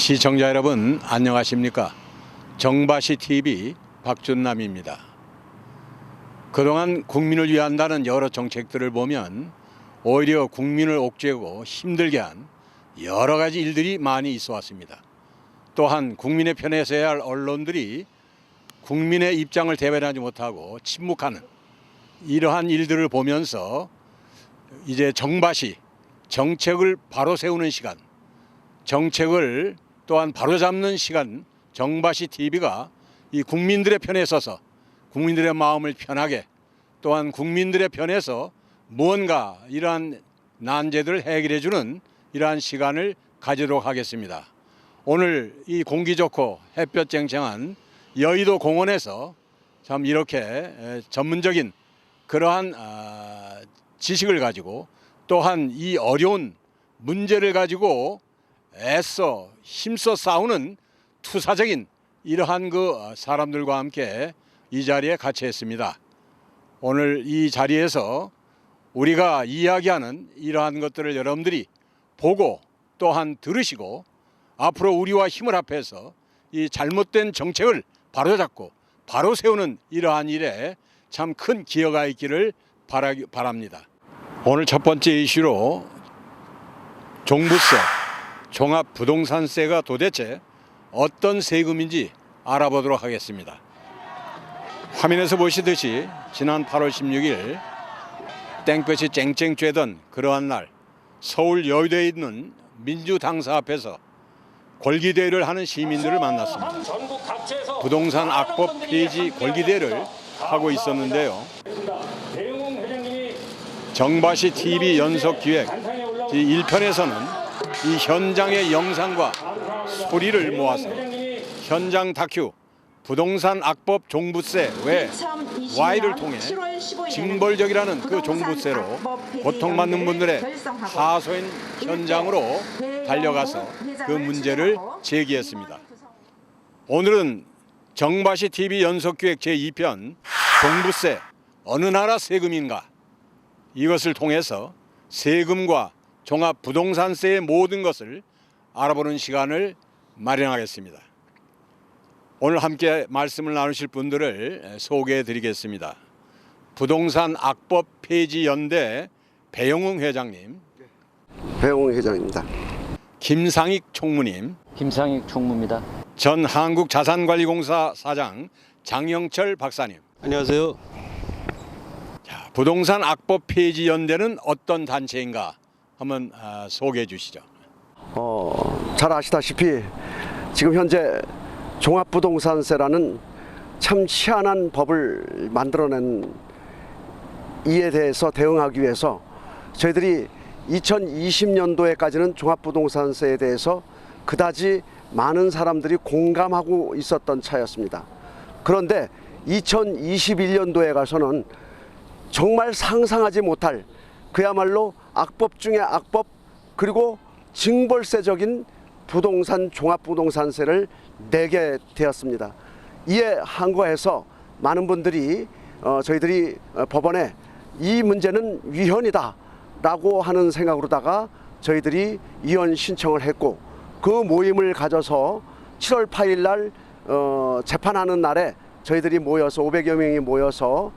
시청자 여러분 안녕하십니까? 정바시TV 박준남입니다. 그동안 국민을 위한다는 여러 정책들을 보면 오히려 국민을 옥죄고 힘들게 한 여러 가지 일들이 많이 있어 왔습니다. 또한 국민의 편에 서야 할 언론들이 국민의 입장을 대변하지 못하고 침묵하는 이러한 일들을 보면서 이제 정바시 정책을 바로 세우는 시간, 정책을 또한 바로잡는 시간, 정바시TV가 이 국민들의 편에 서서 국민들의 마음을 편하게 또한 국민들의 편에서 무언가 이러한 난제들을 해결해 주는 이러한 시간을 가지도록 하겠습니다. 오늘 이 공기 좋고 햇볕 쨍쨍한 여의도 공원에서 참 이렇게 전문적인 그러한 지식을 가지고 또한 이 어려운 문제를 가지고 애써 힘써 싸우는 투사적인 이러한 그 사람들과 함께 이 자리에 같이 했습니다. 오늘 이 자리에서 우리가 이야기하는 이러한 것들을 여러분들이 보고 또한 들으시고 앞으로 우리와 힘을 합해서 이 잘못된 정책을 바로잡고 바로 세우는 이러한 일에 참 큰 기여가 있기를 바랍니다. 오늘 첫 번째 이슈로 종부세, 종합부동산세가 도대체 어떤 세금인지 알아보도록 하겠습니다. 화면에서 보시듯이 지난 8월 16일 땡볕이 쨍쨍 쬐던 그러한 날 서울 여의도에 있는 민주당사 앞에서 골기대회를 하는 시민들을 만났습니다. 부동산 악법 폐지 골기대회를 하고 있었는데요. 정바시TV 연속기획 1편에서는 이 현장의 영상과 소리를 모아서 현장 다큐 부동산 악법 종부세 왜 Y를 통해 징벌적이라는 그 종부세로 고통받는 분들의 하소연 현장으로 달려가서 그 문제를 제기했습니다. 오늘은 정바시TV 연속기획 제2편 종부세 어느 나라 세금인가, 이것을 통해서 세금과 종합부동산세의 모든 것을 알아보는 시간을 마련하겠습니다. 오늘 함께 말씀을 나누실 분들을 소개해 드리겠습니다. 부동산 악법 폐지 연대 배영웅 회장님. 배영웅 회장입니다. 김상익 총무님. 김상익 총무입니다. 전 한국자산관리공사 사장 장영철 박사님. 안녕하세요. 자, 부동산 악법 폐지 연대는 어떤 단체인가 한번 소개해 주시죠. 잘 아시다시피 지금 현재 종합부동산세라는 참 희한한 법을 만들어낸 이에 대해서 대응하기 위해서 저희들이 2020년도에까지는 종합부동산세에 대해서 그다지 많은 사람들이 공감하고 있었던 차였습니다. 그런데 2021년도에 가서는 정말 상상하지 못할 그야말로 악법 중의 악법, 그리고 징벌세적인 부동산 종합부동산세를 내게 되었습니다. 이에 항거해서 많은 분들이 저희들이 법원에 이 문제는 위헌이다 라고 하는 생각으로다가 저희들이 이혼 신청을 했고, 그 모임을 가져서 7월 8일 날 재판하는 날에 저희들이 모여서 500여 명이 모여서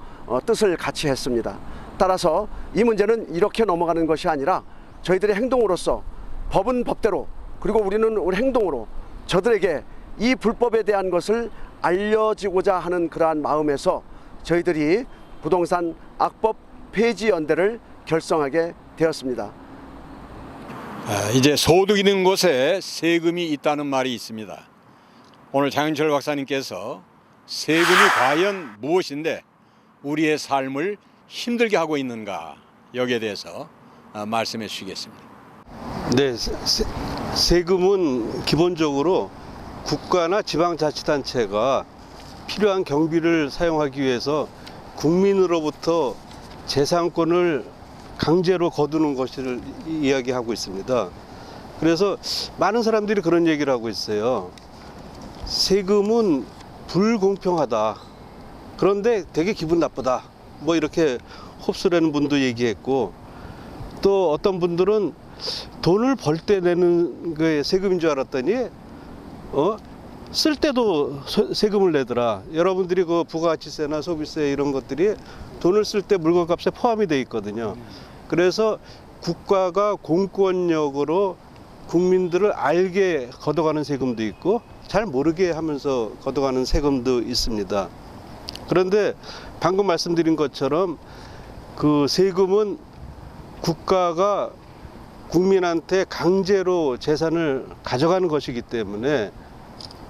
뜻을 같이 했습니다. 따라서 이 문제는 이렇게 넘어가는 것이 아니라 저희들의 행동으로서 법은 법대로, 그리고 우리는 우리 행동으로 저들에게 이 불법에 대한 것을 알려지고자 하는 그러한 마음에서 저희들이 부동산 악법 폐지 연대를 결성하게 되었습니다. 이제 소득 있는 곳에 세금이 있다는 말이 있습니다. 오늘 장영철 박사님께서 세금이 과연 무엇인데 우리의 삶을 힘들게 하고 있는가, 여기에 대해서 말씀해 주시겠습니다. 네, 세금은 기본적으로 국가나 지방자치단체가 필요한 경비를 사용하기 위해서 국민으로부터 재산권을 강제로 거두는 것을 이야기하고 있습니다. 그래서 많은 사람들이 그런 얘기를 하고 있어요. 세금은 불공평하다. 그런데 되게 기분 나쁘다. 뭐 이렇게 흡수라는 분도 얘기했고, 또 어떤 분들은 돈을 벌 때 내는 게 세금인 줄 알았더니 쓸 때도 세금을 내더라. 여러분들이 그 부가가치세나 소비세 이런 것들이 돈을 쓸 때 물건값에 포함이 돼 있거든요. 그래서 국가가 공권력으로 국민들을 알게 걷어가는 세금도 있고 잘 모르게 하면서 걷어가는 세금도 있습니다. 그런데 방금 말씀드린 것처럼 그 세금은 국가가 국민한테 강제로 재산을 가져가는 것이기 때문에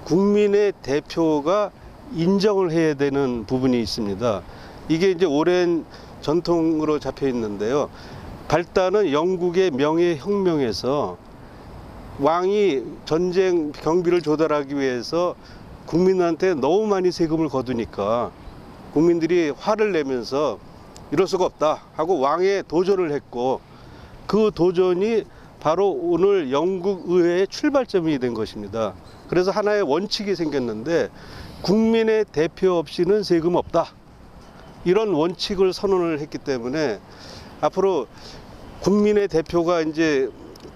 국민의 대표가 인정을 해야 되는 부분이 있습니다. 이게 이제 오랜 전통으로 잡혀 있는데요. 발단은 영국의 명예혁명에서 왕이 전쟁 경비를 조달하기 위해서 국민한테 너무 많이 세금을 거두니까 국민들이 화를 내면서 이럴 수가 없다 하고 왕에 도전을 했고, 그 도전이 바로 오늘 영국 의회의 출발점이 된 것입니다. 그래서 하나의 원칙이 생겼는데 국민의 대표 없이는 세금 없다. 이런 원칙을 선언을 했기 때문에 앞으로 국민의 대표가 이제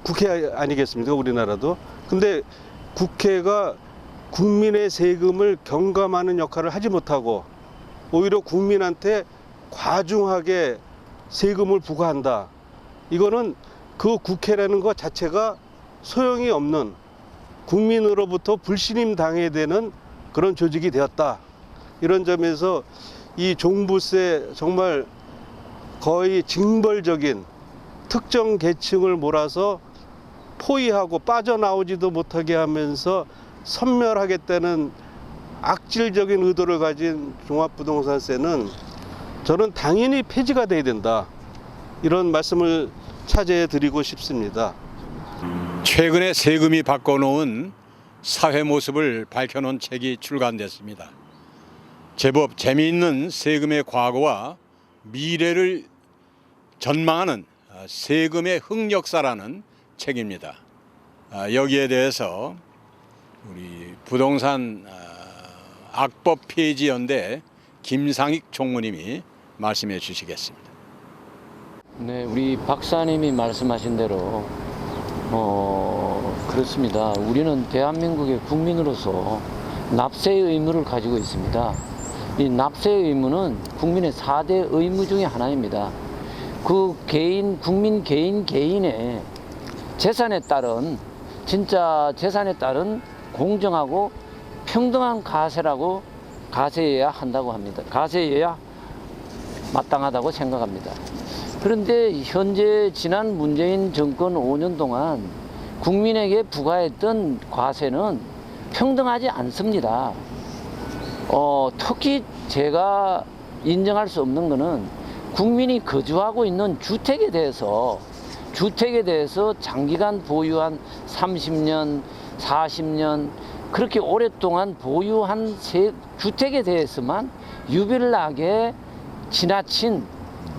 국회 아니겠습니까? 우리나라도. 근데 국회가 국민의 세금을 경감하는 역할을 하지 못하고 오히려 국민한테 과중하게 세금을 부과한다. 이거는 그 국회라는 것 자체가 소용이 없는, 국민으로부터 불신임 당해야 되는 그런 조직이 되었다. 이런 점에서 이 종부세 정말 거의 징벌적인, 특정 계층을 몰아서 포위하고 빠져나오지도 못하게 하면서 섬멸하겠다는 악질적인 의도를 가진 종합부동산세는 저는 당연히 폐지가 돼야 된다. 이런 말씀을 차제해 드리고 싶습니다. 최근에 세금이 바꿔놓은 사회 모습을 밝혀놓은 책이 출간됐습니다. 제법 재미있는 세금의 과거와 미래를 전망하는 세금의 흑역사라는 책입니다. 여기에 대해서 우리 부동산 악법 폐지 연대 김상익 총무님이 말씀해 주시겠습니다. 네, 우리 박사님이 말씀하신 대로 그렇습니다. 우리는 대한민국의 국민으로서 납세의 의무를 가지고 있습니다. 이 납세의 의무는 국민의 4대 의무 중에 하나입니다. 그 국민 개인의 재산에 따른, 진짜 재산에 따른 공정하고 평등한 가세여야 한다고 합니다. 가세여야 마땅하다고 생각합니다. 그런데 현재 지난 문재인 정권 5년 동안 국민에게 부과했던 과세는 평등하지 않습니다. 특히 제가 인정할 수 없는 것은 국민이 거주하고 있는 주택에 대해서 장기간 보유한 30년, 40년 그렇게 오랫동안 보유한 주택에 대해서만 유별나게 지나친,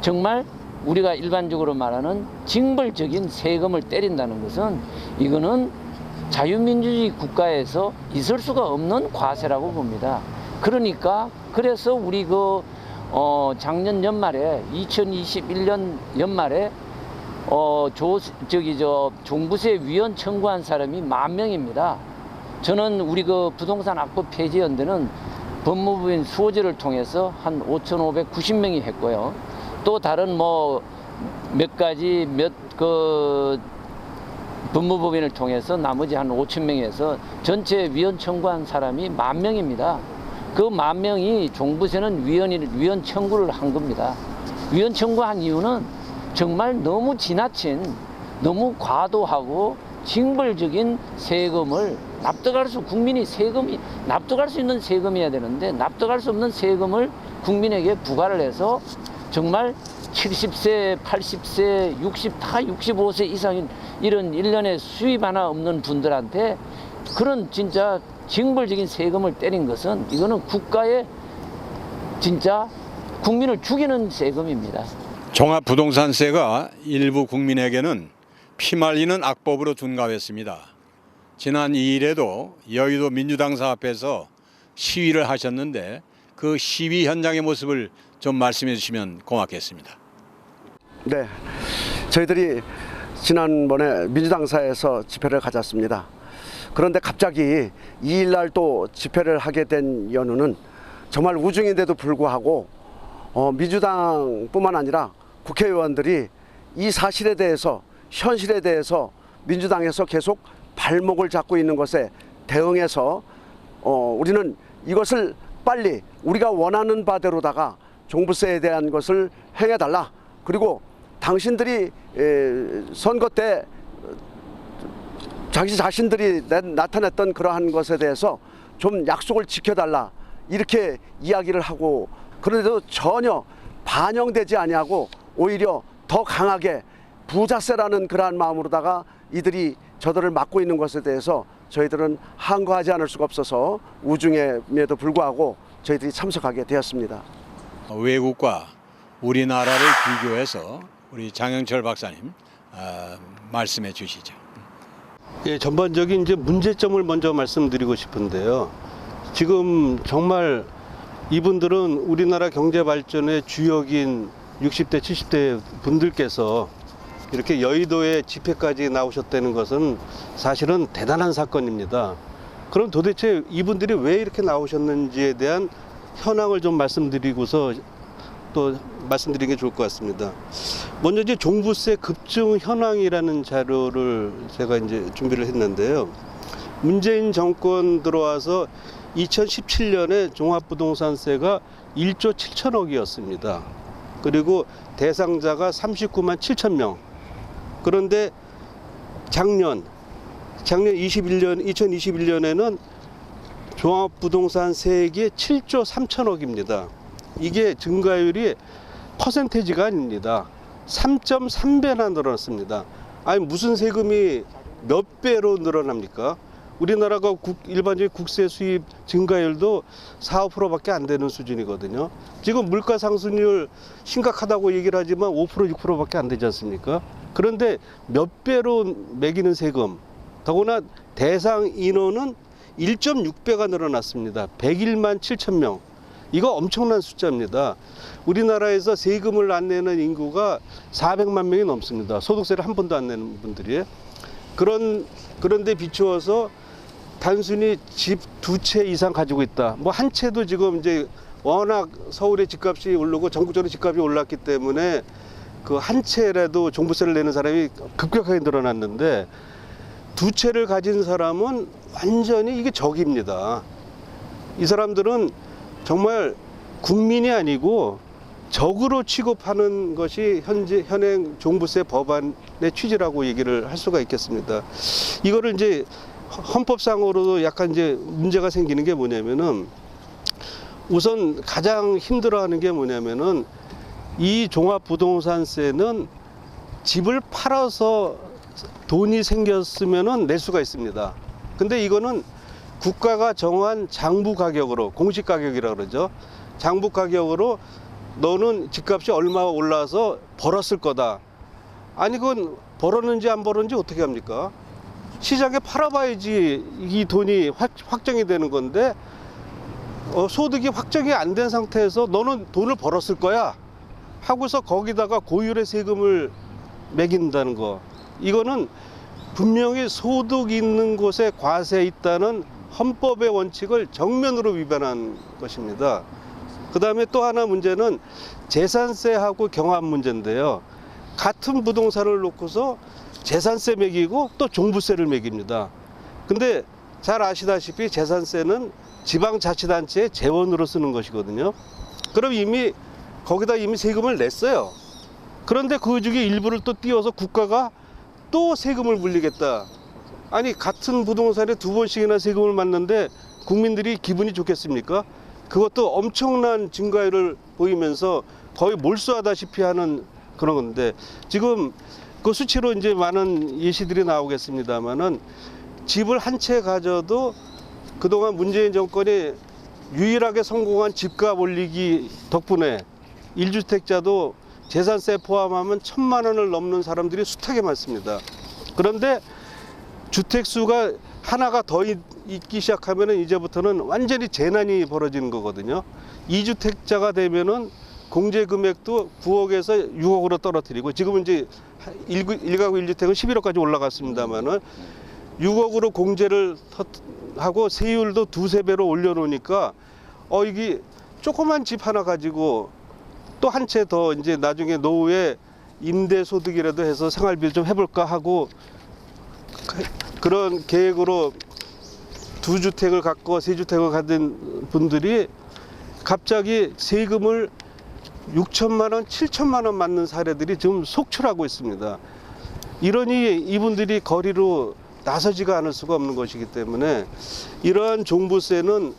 정말 우리가 일반적으로 말하는 징벌적인 세금을 때린다는 것은, 이거는 자유민주주의 국가에서 있을 수가 없는 과세라고 봅니다. 그래서 우리 작년 연말에 2021년 연말에 종부세 위헌 청구한 사람이 10,000명입니다. 저는 우리 부동산 악법 폐지 연대는 법무부인 수호지를 통해서 한 5,590명이 했고요. 또 다른 몇 가지 법무법인을 통해서 나머지 한 5,000명이 해서 전체 위헌 청구한 사람이 10,000명입니다. 그 10,000명이 종부세는 위헌 청구를 한 겁니다. 위헌 청구한 이유는 정말 너무 지나친, 너무 과도하고 징벌적인 세금을 국민이 납득할 수 있는 세금이어야 되는데, 납득할 수 없는 세금을 국민에게 부과를 해서 정말 70세, 80세, 65세 이상인 이런 1년에 수입 하나 없는 분들한테 그런 진짜 징벌적인 세금을 때린 것은, 이거는 국가의 진짜 국민을 죽이는 세금입니다. 종합부동산세가 일부 국민에게는 피말리는 악법으로 둔갑했습니다. 지난 2일에도 여의도 민주당사 앞에서 시위를 하셨는데 그 시위 현장의 모습을 좀 말씀해 주시면 고맙겠습니다. 네, 저희들이 지난번에 민주당사에서 집회를 가졌습니다. 그런데 갑자기 2일날 또 집회를 하게 된 연유는 정말 우중인데도 불구하고 민주당뿐만 아니라 국회의원들이 이 사실에 대해서, 현실에 대해서 민주당에서 계속 발목을 잡고 있는 것에 대응해서 우리는 이것을 빨리 우리가 원하는 바대로다가 종부세에 대한 것을 행해달라. 그리고 당신들이 선거 때 자기 자신들이 나타냈던 그러한 것에 대해서 좀 약속을 지켜달라. 이렇게 이야기를 하고, 그런데도 전혀 반영되지 아니하고 오히려 더 강하게 부자세라는 그러한 마음으로다가 이들이 저들을 막고 있는 것에 대해서 저희들은 항거하지 않을 수가 없어서 우중임에도 불구하고 저희들이 참석하게 되었습니다. 외국과 우리나라를 비교해서 우리 장영철 박사님 말씀해 주시죠. 예, 전반적인 이제 문제점을 먼저 말씀드리고 싶은데요. 지금 정말 이분들은 우리나라 경제 발전의 주역인 60대, 70대 분들께서 이렇게 여의도에 집회까지 나오셨다는 것은 사실은 대단한 사건입니다. 그럼 도대체 이분들이 왜 이렇게 나오셨는지에 대한 현황을 좀 말씀드리고서 또 말씀드리는 게 좋을 것 같습니다. 먼저 이제 종부세 급증 현황이라는 자료를 제가 이제 준비를 했는데요. 문재인 정권 들어와서 2017년에 종합부동산세가 1조 7천억이었습니다. 그리고 대상자가 39만 7천 명. 그런데 작년 2021년에는 종합부동산 세액이 7조 3천억입니다. 이게 증가율이 퍼센테이지가 아닙니다. 3.3배나 늘어났습니다. 아니 무슨 세금이 몇 배로 늘어납니까? 우리나라가 일반적인 국세 수입 증가율도 4, 5%밖에 안 되는 수준이거든요. 지금 물가 상승률 심각하다고 얘기를 하지만 5%, 6%밖에 안 되지 않습니까? 그런데 몇 배로 매기는 세금, 더구나 대상 인원은 1.6배가 늘어났습니다. 101만 7천 명. 이거 엄청난 숫자입니다. 우리나라에서 세금을 안 내는 인구가 400만 명이 넘습니다. 소득세를 한 번도 안 내는 분들이. 그런데 비추어서 단순히 집 두 채 이상 가지고 있다. 뭐 한 채도 지금 이제 워낙 서울의 집값이 오르고 전국적으로 집값이 올랐기 때문에 그 한 채라도 종부세를 내는 사람이 급격하게 늘어났는데 두 채를 가진 사람은 완전히 이게 적입니다. 이 사람들은 정말 국민이 아니고 적으로 취급하는 것이 현행 종부세 법안의 취지라고 얘기를 할 수가 있겠습니다. 이거를 이제 헌법상으로도 약간 이제 문제가 생기는 게 뭐냐면은 우선 가장 힘들어하는 게 뭐냐면은 이 종합부동산세는 집을 팔아서 돈이 생겼으면은 낼 수가 있습니다. 근데 이거는 국가가 정한 장부 가격으로, 공시 가격이라고 그러죠. 장부 가격으로 너는 집값이 얼마 올라서 벌었을 거다. 아니 그건 벌었는지 안 벌었는지 어떻게 합니까? 시장에 팔아봐야지 이 돈이 확정이 되는 건데 소득이 확정이 안 된 상태에서 너는 돈을 벌었을 거야 하고서 거기다가 고율의 세금을 매긴다는 거, 이거는 분명히 소득 있는 곳에 과세 있다는 헌법의 원칙을 정면으로 위반한 것입니다. 그 다음에 또 하나 문제는 재산세하고 경합 문제인데요. 같은 부동산을 놓고서 재산세 매기고 또 종부세를 매깁니다. 근데 잘 아시다시피 재산세는 지방자치단체의 재원으로 쓰는 것이거든요. 그럼 거기다 이미 세금을 냈어요. 그런데 그 중에 일부를 또 띄워서 국가가 또 세금을 물리겠다. 아니 같은 부동산에 두 번씩이나 세금을 맞는데 국민들이 기분이 좋겠습니까? 그것도 엄청난 증가율을 보이면서 거의 몰수하다시피 하는 그런 건데, 지금 그 수치로 이제 많은 예시들이 나오겠습니다만은 집을 한 채 가져도 그동안 문재인 정권이 유일하게 성공한 집값 올리기 덕분에 1주택자도 재산세 포함하면 1,000만 원을 넘는 사람들이 숱하게 많습니다. 그런데 주택수가 하나가 더 있기 시작하면은 이제부터는 완전히 재난이 벌어지는 거거든요. 2주택자가 되면은 공제 금액도 9억에서 6억으로 떨어뜨리고, 지금은 이제 1가구 1주택은 11억까지 올라갔습니다만은 6억으로 공제를 하고 세율도 두세 배로 올려놓으니까 이게 조그만 집 하나 가지고 또 한 채 더 이제 나중에 노후에 임대 소득이라도 해서 생활비를 좀 해볼까 하고 그런 계획으로 2주택을 갖고 3주택을 가진 분들이 갑자기 세금을 6천만 원, 7천만 원 맞는 사례들이 지금 속출하고 있습니다. 이러니 이분들이 거리로 나서지가 않을 수가 없는 것이기 때문에 이러한 종부세는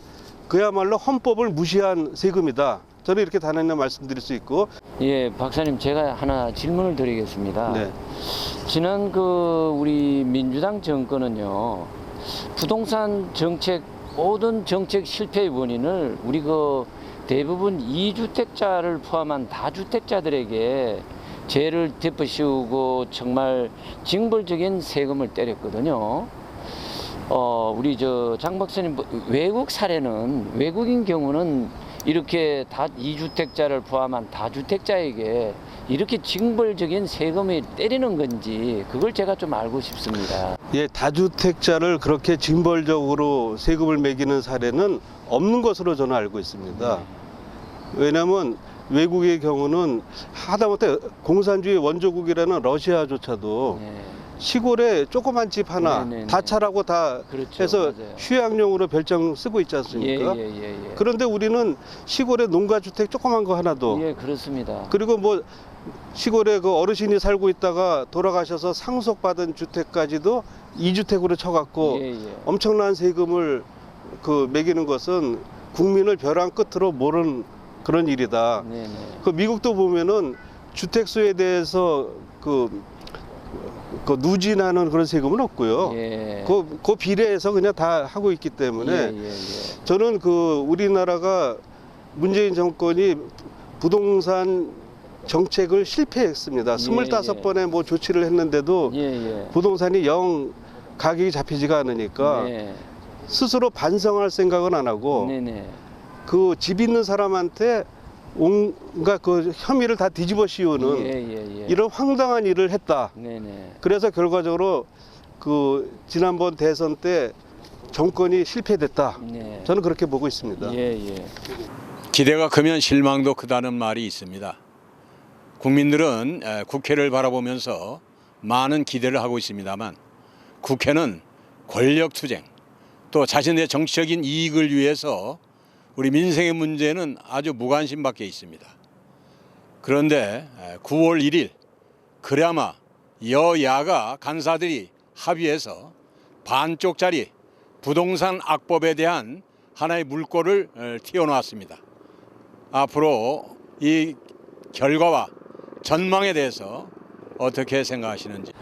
그야말로 헌법을 무시한 세금이다. 저는 이렇게 단연히 말씀드릴 수 있고. 예, 박사님 제가 하나 질문을 드리겠습니다. 네. 지난 우리 민주당 정권은요, 부동산 정책 모든 정책 실패의 원인을 우리 대부분 2주택자를 포함한 다주택자들에게 죄를 덮어씌우고 정말 징벌적인 세금을 때렸거든요. 우리 장 박사님, 외국 사례는, 외국인 경우는 이렇게 2주택자를 포함한 다주택자에게 이렇게 징벌적인 세금을 때리는 건지 그걸 제가 좀 알고 싶습니다. 예, 다주택자를 그렇게 징벌적으로 세금을 매기는 사례는 없는 것으로 저는 알고 있습니다. 왜냐하면 외국의 경우는 하다못해 공산주의 원조국이라는 러시아조차도 네. 시골에 조그만 집 하나 네네네. 다차라고 다 그렇죠. 해서 맞아요. 휴양용으로 별장 쓰고 있지 않습니까? 예. 그런데 우리는 시골에 농가주택 조그만 거 하나도 예, 그렇습니다. 그리고 뭐 시골에 그 어르신이 살고 있다가 돌아가셔서 상속받은 주택까지도 2주택으로 쳐갖고 예. 엄청난 세금을 매기는 것은 국민을 벼랑 끝으로 모르는 그런 일이다. 네네. 미국도 보면은 주택수에 대해서 누진하는 그런 세금은 없고요. 예. 그 비례해서 그냥 다 하고 있기 때문에 예. 저는 우리나라가 문재인 정권이 부동산 정책을 실패했습니다. 25번의 뭐 조치를 했는데도 예. 부동산이 영 가격이 잡히지가 않으니까 네. 스스로 반성할 생각은 안 하고 네네. 집 있는 사람한테 온갖 혐의를 다 뒤집어 씌우는 예. 이런 황당한 일을 했다. 네네. 그래서 결과적으로 지난번 대선 때 정권이 실패됐다. 네. 저는 그렇게 보고 있습니다. 예. 기대가 크면 실망도 크다는 말이 있습니다. 국민들은 국회를 바라보면서 많은 기대를 하고 있습니다만 국회는 권력투쟁 또 자신의 정치적인 이익을 위해서 우리 민생의 문제는 아주 무관심 밖에 있습니다. 그런데 9월 1일 그나마 여야가 간사들이 합의해서 반쪽짜리 부동산 악법에 대한 하나의 물꼬를 튀어놓았습니다. 앞으로 이 결과와 전망에 대해서 어떻게 생각하시는지.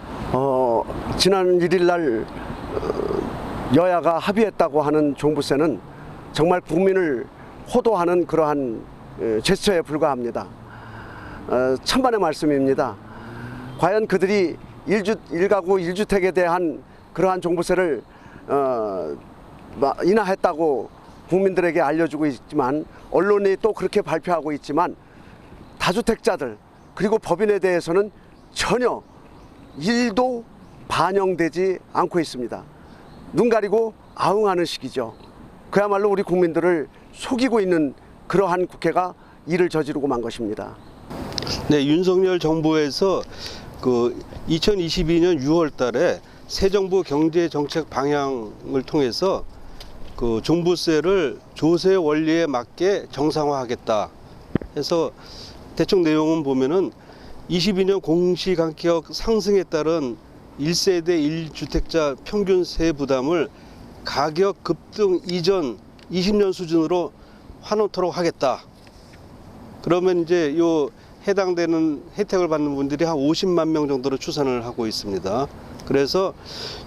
지난 1일 날 여야가 합의했다고 하는 종부세는 정말 국민을 호도하는 그러한 제스처에 불과합니다. 천만의 말씀입니다. 과연 그들이 1가구 1주택에 대한 그러한 종부세를 인하했다고 국민들에게 알려주고 있지만 언론이 또 그렇게 발표하고 있지만 다주택자들 그리고 법인에 대해서는 전혀 1도 반영되지 않고 있습니다. 눈 가리고 아웅하는 식이죠. 그야말로 우리 국민들을 속이고 있는 그러한 국회가 일을 저지르고 만 것입니다. 네, 윤석열 정부에서 2022년 6월 달에 새 정부 경제 정책 방향을 통해서 종부세를 조세 원리에 맞게 정상화하겠다 해서 대충 내용은 보면은 22년 공시가격 상승에 따른 1세대 1주택자 평균 세 부담을 가격 급등 이전 20년 수준으로 환원토록 하겠다. 그러면 이제 해당되는 혜택을 받는 분들이 한 50만 명 정도로 추산을 하고 있습니다. 그래서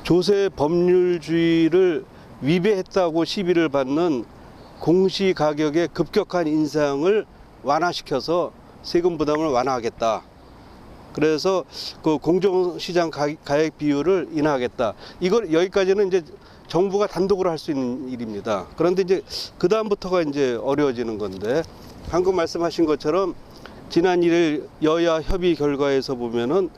조세 법률주의를 위배했다고 시비를 받는 공시가격의 급격한 인상을 완화시켜서 세금 부담을 완화하겠다. 그래서 공정시장 가액 비율을 인하하겠다. 여기까지는 이제 정부가 단독으로 할 수 있는 일입니다. 그런데 이제 그 다음부터가 이제 어려워지는 건데 방금 말씀하신 것처럼 지난 1일 여야 협의 결과에서 보면은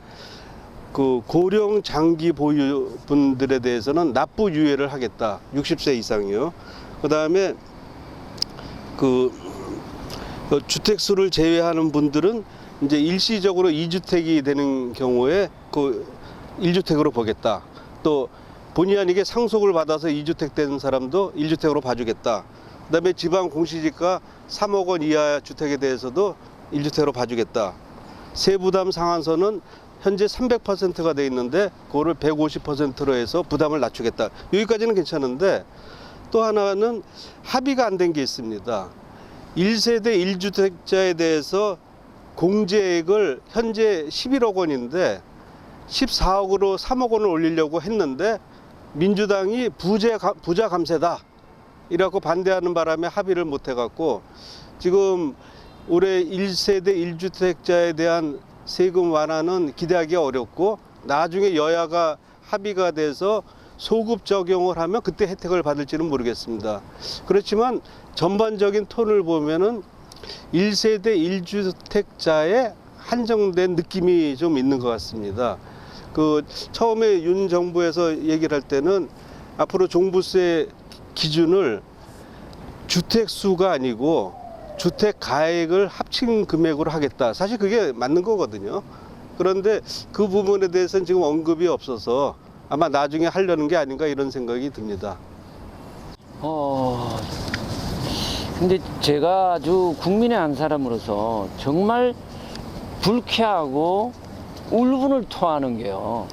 그 고령 장기 보유 분들에 대해서는 납부 유예를 하겠다. 60세 이상이요. 그다음에 그 주택수를 제외하는 분들은 이제 일시적으로 2주택이 되는 경우에 그 1주택으로 보겠다. 또 본의 아니게 상속을 받아서 2주택 된 사람도 1주택으로 봐주겠다. 그다음에 지방 공시지가 3억 원 이하 주택에 대해서도 1주택으로 봐주겠다. 세부담 상한선은 현재 300%가 돼 있는데 그거를 150%로 해서 부담을 낮추겠다. 여기까지는 괜찮은데 또 하나는 합의가 안 된 게 있습니다. 1세대 1주택자에 대해서 공제액을 현재 11억 원인데 14억으로 3억 원을 올리려고 했는데 민주당이 부자 감세다 이라고 반대하는 바람에 합의를 못 해갖고 지금 올해 1세대 1주택자에 대한 세금 완화는 기대하기 어렵고 나중에 여야가 합의가 돼서 소급 적용을 하면 그때 혜택을 받을지는 모르겠습니다. 그렇지만 전반적인 톤을 보면은 1세대 1주택자에 한정된 느낌이 좀 있는 것 같습니다. 그 처음에 윤 정부에서 얘기를 할 때는 앞으로 종부세 기준을 주택 수가 아니고 주택 가액을 합친 금액으로 하겠다. 사실 그게 맞는 거거든요. 그런데 그 부분에 대해서는 지금 언급이 없어서 아마 나중에 하려는 게 아닌가 이런 생각이 듭니다. 근데 제가 아주 국민의 한 사람으로서 정말 불쾌하고 울분을 토하는 게요.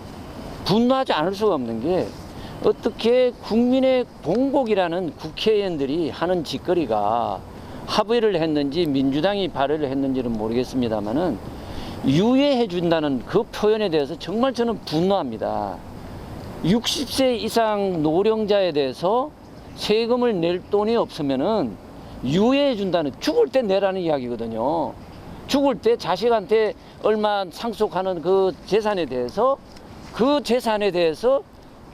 분노하지 않을 수가 없는 게 어떻게 국민의 공복이라는 국회의원들이 하는 짓거리가 합의를 했는지 민주당이 발의를 했는지는 모르겠습니다만은 유예해 준다는 그 표현에 대해서 정말 저는 분노합니다. 60세 이상 노령자에 대해서 세금을 낼 돈이 없으면은 유예해 준다는, 죽을 때 내라는 이야기거든요. 죽을 때 자식한테 얼마 상속하는 그 재산에 대해서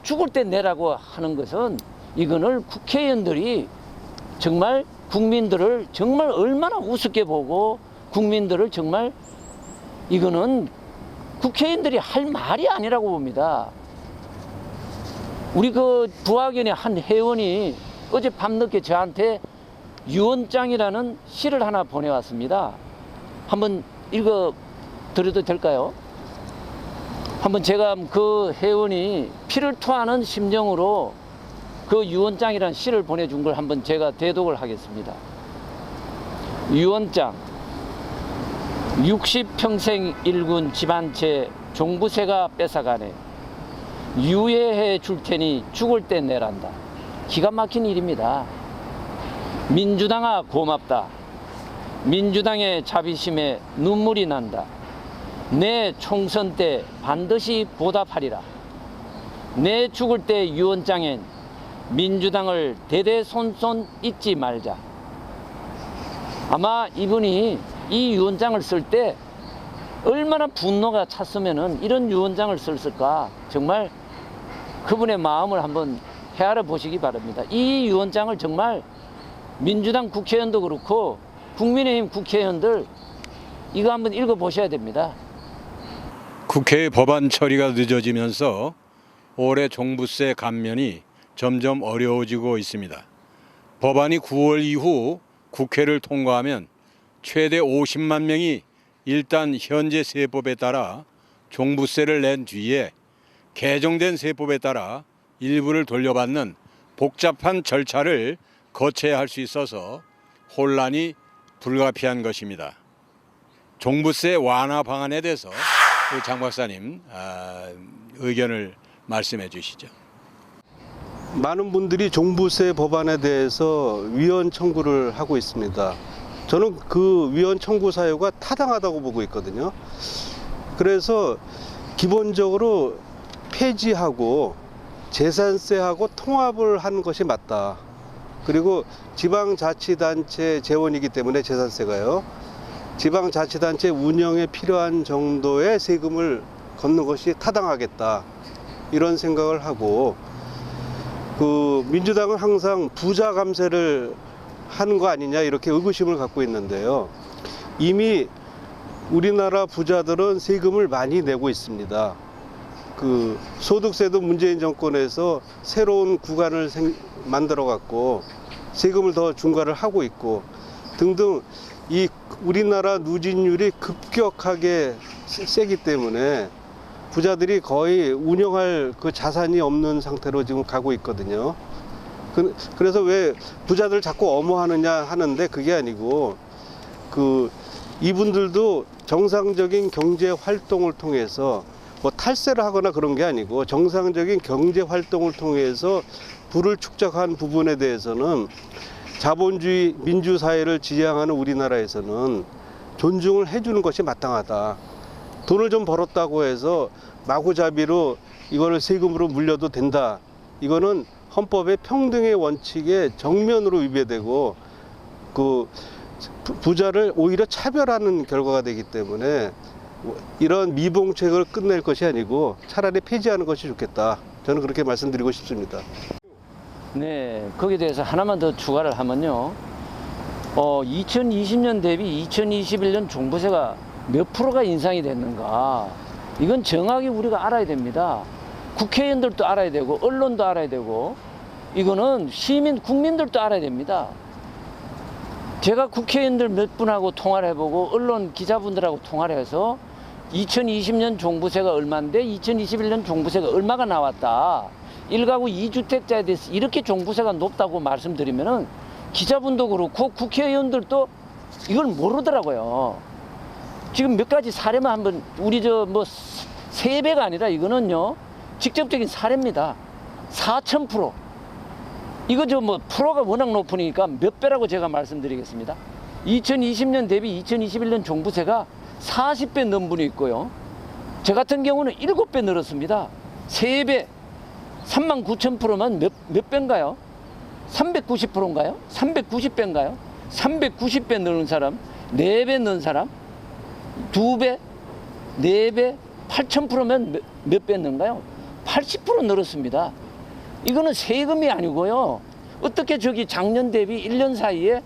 죽을 때 내라고 하는 것은 이거는 국회의원들이 정말 국민들을 정말 얼마나 우습게 보고 국민들을 정말 이거는 국회의원들이 할 말이 아니라고 봅니다. 우리 그 부학연의 한 회원이 어제 밤늦게 저한테 유언장이라는 시를 하나 보내왔습니다. 한번 읽어 드려도 될까요? 한번 제가 그 회원이 피를 토하는 심정으로 그 유언장이라는 시를 보내준 걸 한번 제가 대독을 하겠습니다. 유언장. 60평생 일군 집안채 종부세가 뺏어가네. 유예해 줄 테니 죽을 때 내란다. 기가 막힌 일입니다. 민주당아 고맙다. 민주당의 자비심에 눈물이 난다. 내 총선 때 반드시 보답하리라. 내 죽을 때 유언장엔 민주당을 대대손손 잊지 말자. 아마 이분이 이 유언장을 쓸 때 얼마나 분노가 찼으면은 이런 유언장을 썼을까. 정말 그분의 마음을 한번 헤아려 보시기 바랍니다. 이 유언장을 정말 민주당 국회의원도 그렇고 국민의힘 국회의원들 이거 한번 읽어 보셔야 됩니다. 국회 법안 처리가 늦어지면서 올해 종부세 감면이 점점 어려워지고 있습니다. 법안이 9월 이후 국회를 통과하면 최대 50만 명이 일단 현재 세법에 따라 종부세를 낸 뒤에 개정된 세법에 따라 일부를 돌려받는 복잡한 절차를 거쳐야 할 수 있어서 혼란이 불가피한 것입니다. 종부세 완화 방안에 대해서 장 박사님 의견을 말씀해 주시죠. 많은 분들이 종부세 법안에 대해서 위헌 청구를 하고 있습니다. 저는 그 위헌 청구 사유가 타당하다고 보고 있거든요. 그래서 기본적으로 폐지하고 재산세하고 통합을 하는 것이 맞다. 그리고 지방자치단체 재원이기 때문에 재산세가요. 지방자치단체 운영에 필요한 정도의 세금을 걷는 것이 타당하겠다. 이런 생각을 하고 그 민주당은 항상 부자 감세를 하는 거 아니냐 이렇게 의구심을 갖고 있는데요. 이미 우리나라 부자들은 세금을 많이 내고 있습니다. 그 소득세도 문재인 정권에서 새로운 구간을 만들어 갖고 세금을 더 중과를 하고 있고 등등 이 우리나라 누진율이 급격하게 세기 때문에 부자들이 거의 운영할 그 자산이 없는 상태로 지금 가고 있거든요. 그래서 왜 부자들 자꾸 엄호하느냐 하는데 그게 아니고 그 이분들도 정상적인 경제 활동을 통해서 뭐 탈세를 하거나 그런 게 아니고 정상적인 경제 활동을 통해서 부를 축적한 부분에 대해서는 자본주의 민주사회를 지향하는 우리나라에서는 존중을 해주는 것이 마땅하다. 돈을 좀 벌었다고 해서 마구잡이로 이거를 세금으로 물려도 된다. 이거는 헌법의 평등의 원칙에 정면으로 위배되고 그 부자를 오히려 차별하는 결과가 되기 때문에 이런 미봉책을 끝낼 것이 아니고 차라리 폐지하는 것이 좋겠다. 저는 그렇게 말씀드리고 싶습니다. 네, 거기에 대해서 하나만 더 추가를 하면요. 2020년 대비 2021년 종부세가 몇 프로가 인상이 됐는가. 이건 정확히 우리가 알아야 됩니다. 국회의원들도 알아야 되고 언론도 알아야 되고 이거는 시민 국민들도 알아야 됩니다. 제가 국회의원들 몇 분하고 통화를 해보고 언론 기자분들하고 통화를 해서 2020년 종부세가 얼마인데 2021년 종부세가 얼마가 나왔다. 1가구 2주택자에 대해서 이렇게 종부세가 높다고 말씀드리면은 기자분도 그렇고 국회의원들도 이걸 모르더라고요. 지금 몇 가지 사례만 한번 우리 뭐 3배가 아니라 이거는요 직접적인 사례입니다. 4000%. 이거 뭐 프로가 워낙 높으니까 몇 배라고 제가 말씀드리겠습니다. 2020년 대비 2021년 종부세가 40배 넘은 분이 있고요. 저 같은 경우는 7배 늘었습니다. 3배. 39,000%면 몇 배인가요? 390%인가요? 390배인가요? 390배 늘은 사람, 4배 넣은 사람, 2배, 4배, 8,000%면 몇 배 넣은가요? 80% 늘었습니다. 이거는 세금이 아니고요. 어떻게 저기 작년 대비 1년 사이에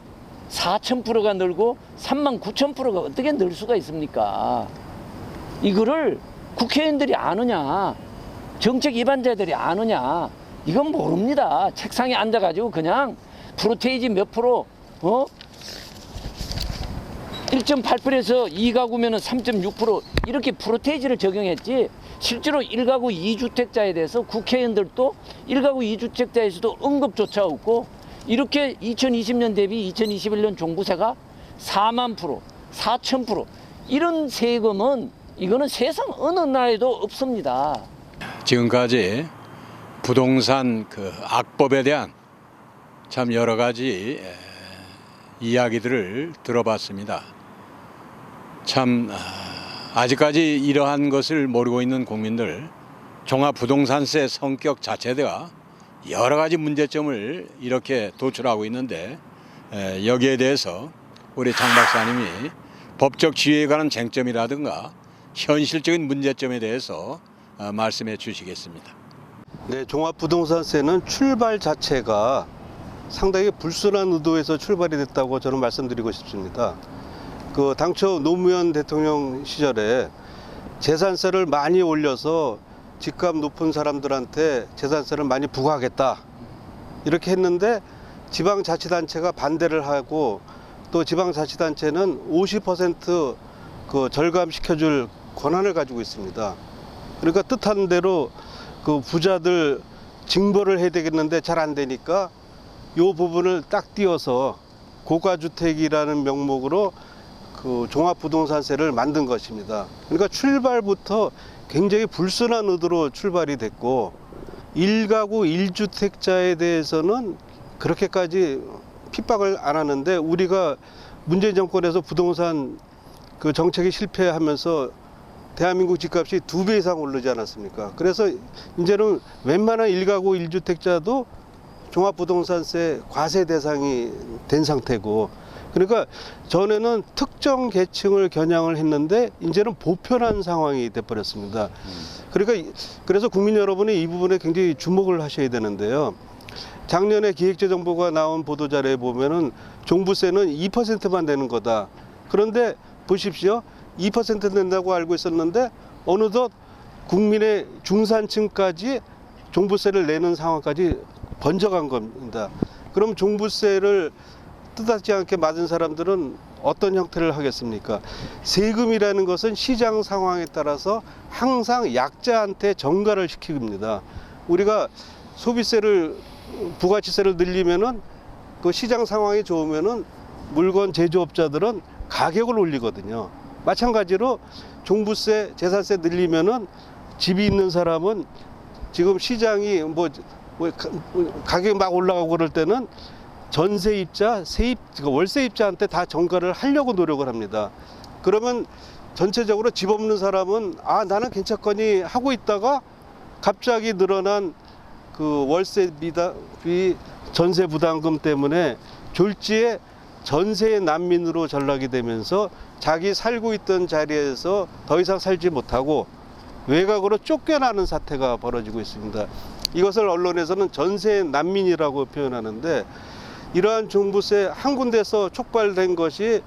4,000%가 늘고 39,000%가 어떻게 늘 수가 있습니까? 이거를 국회의원들이 아느냐, 정책 위반자들이 아느냐, 이건 모릅니다. 책상에 앉아가지고 그냥 프로테이지 몇 프로, 1.8%에서 2가구면은 3.6% 이렇게 프로테이지를 적용했지 실제로 1가구 2주택자에 대해서 국회의원들도 1가구 2주택자에서도 언급조차 없고 이렇게 2020년 대비 2021년 종부세가 4만 프로, 4,000% 이런 세금은 이거는 세상 어느 나라에도 없습니다. 지금까지 부동산 그 악법에 대한 참 여러 가지 이야기들을 들어봤습니다. 참 아직까지 이러한 것을 모르고 있는 국민들, 종합부동산세 성격 자체가 여러 가지 문제점을 이렇게 도출하고 있는데 여기에 대해서 우리 장 박사님이 법적 지위에 관한 쟁점이라든가 현실적인 문제점에 대해서 말씀해 주시겠습니다. 네, 종합부동산세는 출발 자체가 상당히 불순한 의도에서 출발이 됐다고 저는 말씀드리고 싶습니다. 그 당초 노무현 대통령 시절에 재산세를 많이 올려서 집값 높은 사람들한테 재산세를 많이 부과하겠다 이렇게 했는데 지방자치단체가 반대를 하고 또 지방자치단체는 50% 그 절감시켜줄 권한을 가지고 있습니다. 그러니까 뜻하는 대로 그 부자들 징벌을 해야 되겠는데 잘 안 되니까 이 부분을 딱 띄어서 고가주택이라는 명목으로 그 종합부동산세를 만든 것입니다. 그러니까 출발부터 굉장히 불순한 의도로 출발이 됐고 1가구 1주택자에 대해서는 그렇게까지 핍박을 안 하는데 우리가 문재인 정권에서 부동산 그 정책이 실패하면서 대한민국 집값이 2배 이상 오르지 않았습니까? 그래서 이제는 웬만한 1가구 1주택자도 종합부동산세 과세 대상이 된 상태고 그러니까 전에는 특정 계층을 겨냥을 했는데 이제는 보편한 상황이 돼버렸습니다. 그러니까 그래서 국민 여러분이 이 부분에 굉장히 주목을 하셔야 되는데요. 작년에 기획재정부가 나온 보도자료에 보면은 종부세는 2%만 되는 거다. 그런데 보십시오. 2% 된다고 알고 있었는데 어느덧 국민의 중산층까지 종부세를 내는 상황까지 번져간 겁니다. 그럼 종부세를 뜻하지 않게 맞은 사람들은 어떤 형태를 하겠습니까? 세금이라는 것은 시장 상황에 따라서 항상 약자한테 전가를 시킵니다. 우리가 소비세를, 부가치세를 늘리면은 그 시장 상황이 좋으면은 물건 제조업자들은 가격을 올리거든요. 마찬가지로 종부세, 재산세 늘리면은 집이 있는 사람은 지금 시장이 가격이 막 올라가고 그럴 때는 전세입자, 월세입자한테 다 전가를 하려고 노력을 합니다. 그러면 전체적으로 집 없는 사람은 나는 괜찮거니 하고 있다가 갑자기 늘어난 그 월세비, 전세 부담금 때문에 졸지에 전세의 난민으로 전락이 되면서 자기 살고 있던 자리에서 더 이상 살지 못하고 외곽으로 쫓겨나는 사태가 벌어지고 있습니다. 이것을 언론에서는 전세 난민이라고 표현하는데, 이러한 종부세 한 군데서 촉발된 것이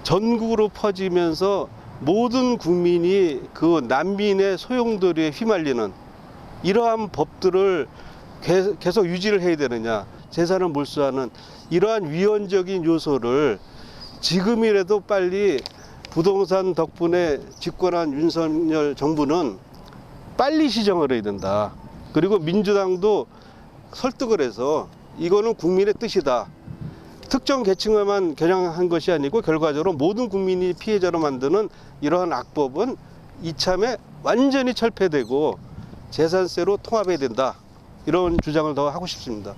전국으로 퍼지면서 모든 국민이 그 난민의 소용돌이에 휘말리는 이러한 법들을 계속 유지를 해야 되느냐, 재산을 몰수하는 이러한 위헌적인 요소를 지금이라도 빨리 부동산 덕분에 집권한 윤석열 정부는 빨리 시정을 해야 된다. 그리고 민주당도 설득을 해서 이거는 국민의 뜻이다. 특정 계층에만 겨냥한 것이 아니고 결과적으로 모든 국민이 피해자로 만드는 이러한 악법은 이참에 완전히 철폐되고 재산세로 통합해야 된다. 이런 주장을 더 하고 싶습니다.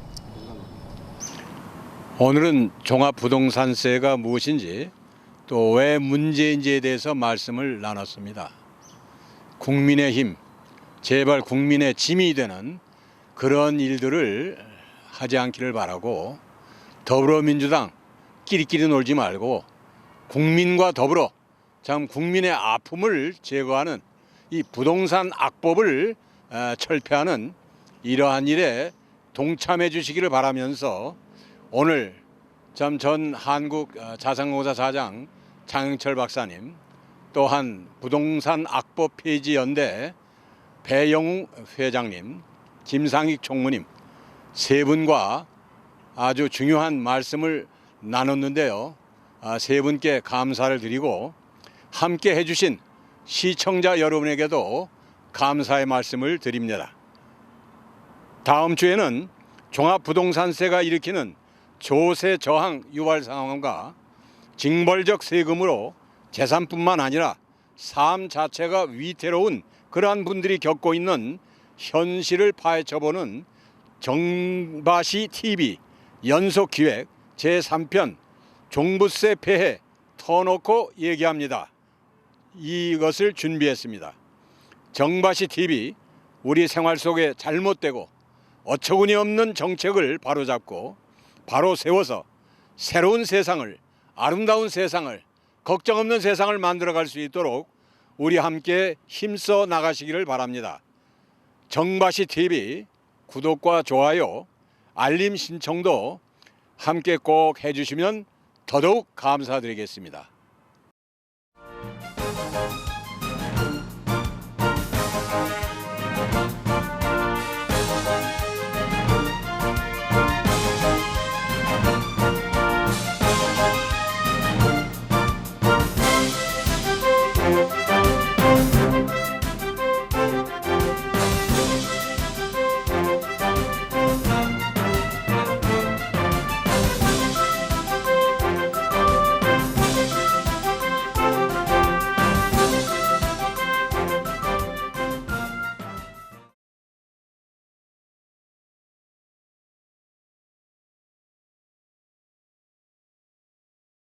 오늘은 종합부동산세가 무엇인지 또 왜 문제인지에 대해서 말씀을 나눴습니다. 국민의힘, 제발 국민의 짐이 되는 그런 일들을 하지 않기를 바라고, 더불어민주당 끼리끼리 놀지 말고 국민과 더불어 참 국민의 아픔을 제거하는 이 부동산 악법을 철폐하는 이러한 일에 동참해 주시기를 바라면서, 오늘 참 전 한국 자산공사 사장 장영철 박사님, 또한 부동산 악법 폐지 연대 배영웅 회장님, 김상익 총무님 세 분과 아주 중요한 말씀을 나눴는데요. 세 분께 감사를 드리고 함께 해주신 시청자 여러분에게도 감사의 말씀을 드립니다. 다음 주에는 종합부동산세가 일으키는 조세 저항 유발 상황과 징벌적 세금으로 재산뿐만 아니라 삶 자체가 위태로운 그러한 분들이 겪고 있는 현실을 파헤쳐보는 정바시 TV 연속기획 제3편 종부세 폐해 터놓고 얘기합니다. 이것을 준비했습니다. 정바시 TV, 우리 생활 속에 잘못되고 어처구니 없는 정책을 바로잡고 바로 세워서 새로운 세상을, 아름다운 세상을, 걱정 없는 세상을 만들어갈 수 있도록 우리 함께 힘써 나가시기를 바랍니다. 정바시 TV 구독과 좋아요, 알림 신청도 함께 꼭 해주시면 더더욱 감사드리겠습니다.